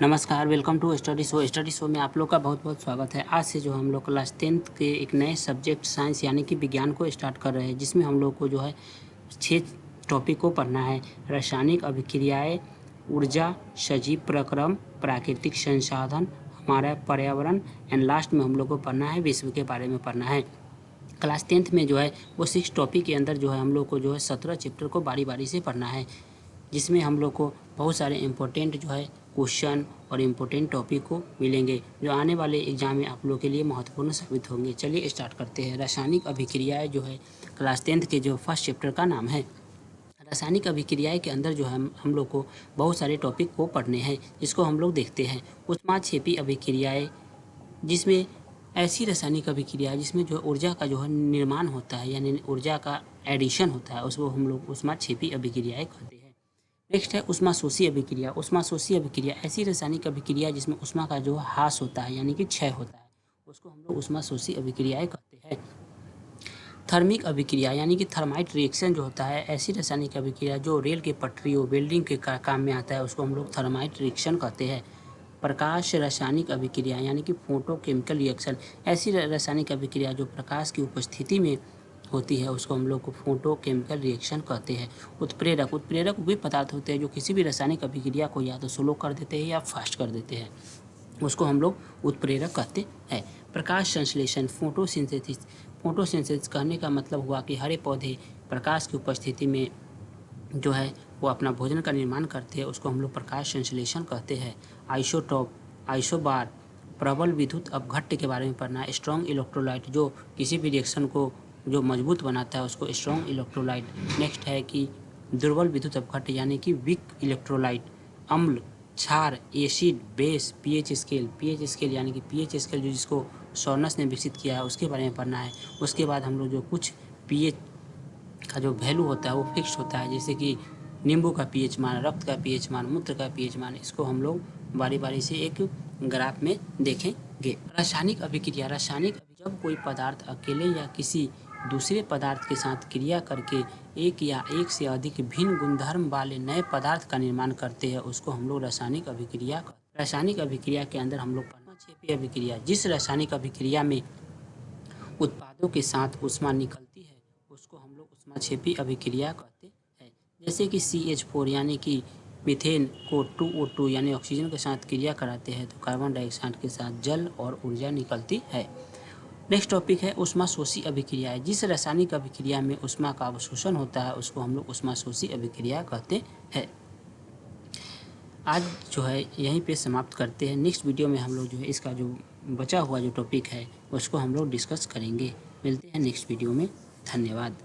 नमस्कार, welcome to study show में आप लोग का बहुत बहुत स्वागत है। आज से जो हम लोग क्लास 10th के एक नए सब्जेक्ट साइंस यानी कि विज्ञान को स्टार्ट कर रहे हैं, जिसमें हम लोग को जो है 6 टॉपिक को पढ़ना है। रासायनिक अभिक्रियाएं, ऊर्जा, सजीव प्रक्रम, प्राकृतिक संसाधन, हमारा पर्यावरण एंड लास्ट में हम लोग को पढ़ना है विश्व के बारे में पढ़ना है। क्लास 10th में जो है वो 6 टॉपिक के अंदर जो है हम लोग को जो है 17 चैप्टर को बारी बारी से पढ़ना है, जिसमें हम लोग को बहुत सारे इम्पोर्टेंट जो है क्वेश्चन और इम्पोर्टेंट टॉपिक को मिलेंगे, जो आने वाले एग्जाम में आप लोग के लिए महत्वपूर्ण साबित होंगे। चलिए स्टार्ट करते हैं। रासायनिक अभिक्रियाएं जो है क्लास 10th के जो फर्स्ट चैप्टर का नाम है। रासायनिक अभिक्रियाएं के अंदर जो है हम लोग को बहुत सारे टॉपिक को पढ़ने हैं, जिसको हम लोग देखते हैं। ऊष्माक्षेपी अभिक्रियाएं, जिसमें ऐसी रासायनिक अभिक्रिया जिसमें जो ऊर्जा का जो है निर्माण होता है, यानी ऊर्जा का एडिशन होता है, उसको हम लोग ऊष्माक्षेपी अभिक्रियाएं कहते हैं। नेक्स्ट है ऊष्माशोषी अभिक्रिया। ऊष्माशोषी अभिक्रिया ऐसी रासायनिक अभिक्रिया जिसमें ऊष्मा का जो ह्रास होता है, यानी कि क्षय होता है, उसको हम लोग ऊष्माशोषी अभिक्रियाएं कहते हैं। थर्मिक अभिक्रिया यानी कि थर्माइट रिएक्शन जो होता है, ऐसी रासायनिक अभिक्रिया जो रेल के पटरियों वेल्डिंग के काम में आता है, उसको हम लोग थर्माइट रिएक्शन कहते हैं। प्रकाश रासायनिक अभिक्रिया यानी कि फोटोकेमिकल रिएक्शन, ऐसी रासायनिक अभिक्रिया जो प्रकाश की उपस्थिति में होती है, उसको हम लोग को फोटोकेमिकल रिएक्शन कहते हैं। उत्प्रेरक वे पदार्थ होते हैं जो किसी भी रासायनिक अभिक्रिया को या तो स्लो कर देते हैं या फास्ट कर देते हैं, उसको हम लोग उत्प्रेरक कहते हैं। प्रकाश संश्लेषण, फोटोसिंथेसिस कहने का मतलब हुआ कि हरे पौधे प्रकाश की उपस्थिति में जो है वो अपना भोजन का निर्माण करते हैं, उसको हम लोग प्रकाश संश्लेषण कहते हैं। आइसोटोप, आइसोबार, प्रबल विद्युत अपघट्य के बारे में पढ़ना है। स्ट्रॉन्ग इलेक्ट्रोलाइट, जो किसी भी रिएक्शन को जो मजबूत बनाता है, उसको स्ट्रॉन्ग इलेक्ट्रोलाइट। नेक्स्ट है कि दुर्बल विद्युत अपघट्य यानी कि वीक इलेक्ट्रोलाइट। अम्ल, क्षार, एसिड, बेस, पीएच स्केल यानी कि पीएच स्केल जो जिसको सॉर्नस ने विकसित किया है, उसके बारे में पढ़ना है। उसके बाद हम लोग जो कुछ पीएच का जो वैल्यू होता है वो फिक्स होता है, जैसे कि नींबू का पीएच मान, रक्त का पीएच मान, मूत्र का पीएच मान, इसको हम लोग बारी बारी से एक ग्राफ में देखेंगे। रासायनिक अभिक्रिया, जब कोई पदार्थ अकेले या किसी दूसरे पदार्थ के साथ क्रिया करके एक या एक से अधिक भिन्न गुणधर्म वाले नए पदार्थ का निर्माण करते हैं, उसको हम लोग रासायनिक अभिक्रिया कहते हैं। रासायनिक अभिक्रिया के अंदर हम लोग ऊष्माक्षेपी अभिक्रिया, जिस रासायनिक अभिक्रिया में उत्पादों के साथ ऊष्मा निकलती है, उसको हम लोग ऊष्माक्षेपी अभिक्रिया कहते हैं। जैसे कि CH4 यानी कि मीथेन को 2O2 यानी ऑक्सीजन के साथ क्रिया कराते हैं, तो कार्बन डाइऑक्साइड के साथ जल और ऊर्जा निकलती है। नेक्स्ट टॉपिक है ऊष्माशोषी अभिक्रिया। जिस रासायनिक अभिक्रिया में ऊष्मा का अवशोषण होता है, उसको हम लोग ऊष्माशोषी अभिक्रिया कहते हैं। आज जो है यहीं पे समाप्त करते हैं। नेक्स्ट वीडियो में हम लोग जो है इसका जो बचा हुआ जो टॉपिक है उसको हम लोग डिस्कस करेंगे। मिलते हैं नेक्स्ट वीडियो में। धन्यवाद।